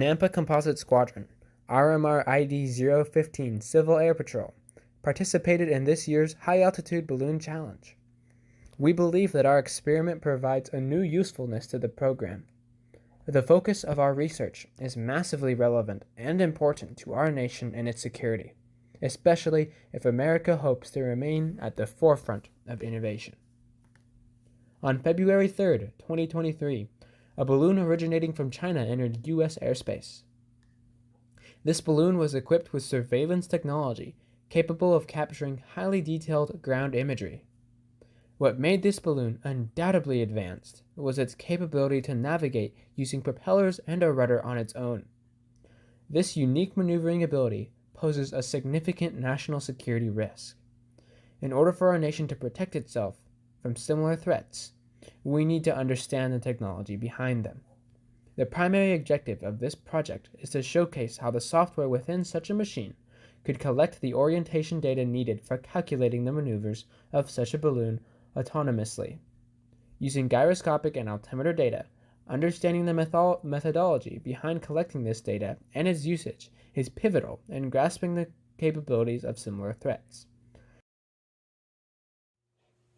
Nampa Composite Squadron, RMR ID 015 Civil Air Patrol, participated in this year's High-Altitude Balloon Challenge. We believe that our experiment provides a new usefulness to the program. The focus of our research is massively relevant and important to our nation and its security, especially if America hopes to remain at the forefront of innovation. On February 3, 2023, a balloon originating from China entered U.S. airspace. This balloon was equipped with surveillance technology capable of capturing highly detailed ground imagery. What made this balloon undoubtedly advanced was its capability to navigate using propellers and a rudder on its own. This unique maneuvering ability poses a significant national security risk. In order for our nation to protect itself from similar threats, we need to understand the technology behind them. The primary objective of this project is to showcase how the software within such a machine could collect the orientation data needed for calculating the maneuvers of such a balloon autonomously. Using gyroscopic and altimeter data, understanding the methodology behind collecting this data and its usage is pivotal in grasping the capabilities of similar threats.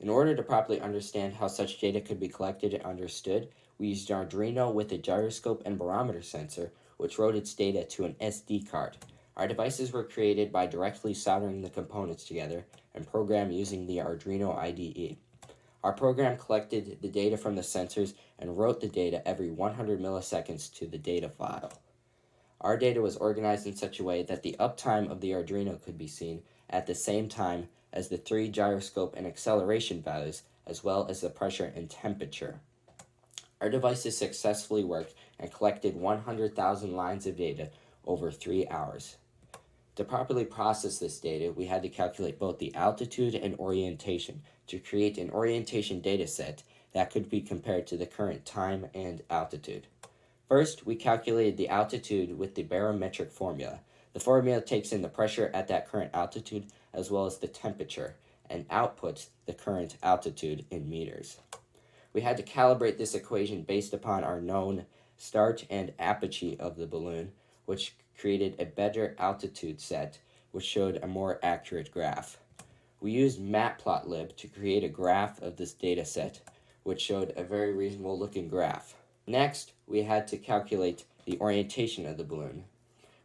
In order to properly understand how such data could be collected and understood, we used an Arduino with a gyroscope and barometer sensor, which wrote its data to an SD card. Our devices were created by directly soldering the components together and programmed using the Arduino IDE. Our program collected the data from the sensors and wrote the data every 100 milliseconds to the data file. Our data was organized in such a way that the uptime of the Arduino could be seen at the same time as the 3 gyroscope and acceleration values, as well as the pressure and temperature. Our devices successfully worked and collected 100,000 lines of data over 3 hours. To properly process this data, we had to calculate both the altitude and orientation to create an orientation data set that could be compared to the current time and altitude. First, we calculated the altitude with the barometric formula. The formula takes in the pressure at that current altitude as well as the temperature and outputs the current altitude in meters. We had to calibrate this equation based upon our known start and apogee of the balloon, which created a better altitude set, which showed a more accurate graph. We used matplotlib to create a graph of this data set, which showed a very reasonable looking graph. Next, we had to calculate the orientation of the balloon.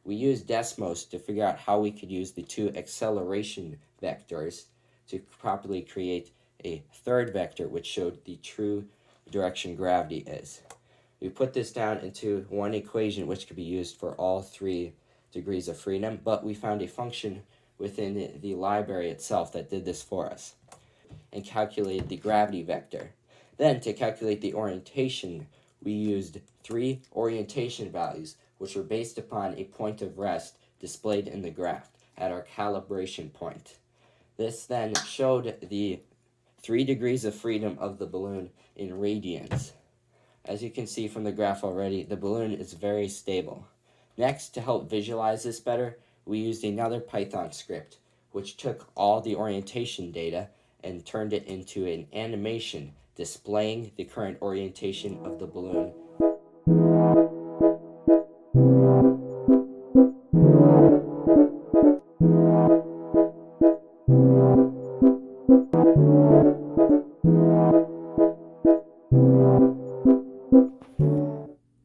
We used Desmos to figure out how we could use the 2 acceleration vectors to properly create a third vector which showed the true direction gravity is. We put this down into one equation which could be used for all 3 degrees of freedom, but we found a function within the library itself that did this for us and calculated the gravity vector. Then, to calculate the orientation, we used 3 orientation values which were based upon a point of rest displayed in the graph at our calibration point. This then showed the 3 degrees of freedom of the balloon in radians. As you can see from the graph already, the balloon is very stable. Next, to help visualize this better, we used another Python script, which took all the orientation data and turned it into an animation displaying the current orientation of the balloon.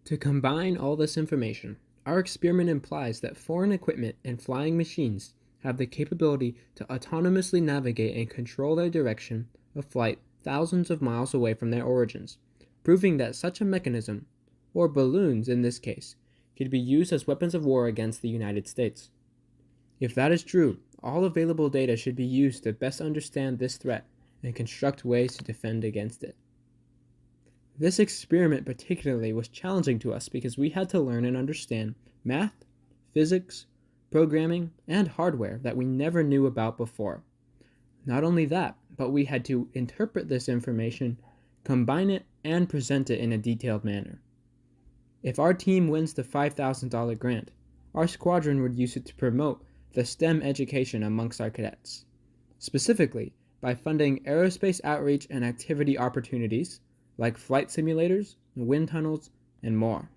To combine all this information, our experiment implies that foreign equipment and flying machines have the capability to autonomously navigate and control their direction of flight thousands of miles away from their origins, proving that such a mechanism, or balloons in this case, could be used as weapons of war against the United States. If that is true, all available data should be used to best understand this threat and construct ways to defend against it. This experiment particularly was challenging to us because we had to learn and understand math, physics, programming, and hardware that we never knew about before. Not only that, but we had to interpret this information, combine it, and present it in a detailed manner. If our team wins the $5,000 grant, our squadron would use it to promote the STEM education amongst our cadets, specifically by funding aerospace outreach and activity opportunities like flight simulators, wind tunnels, and more.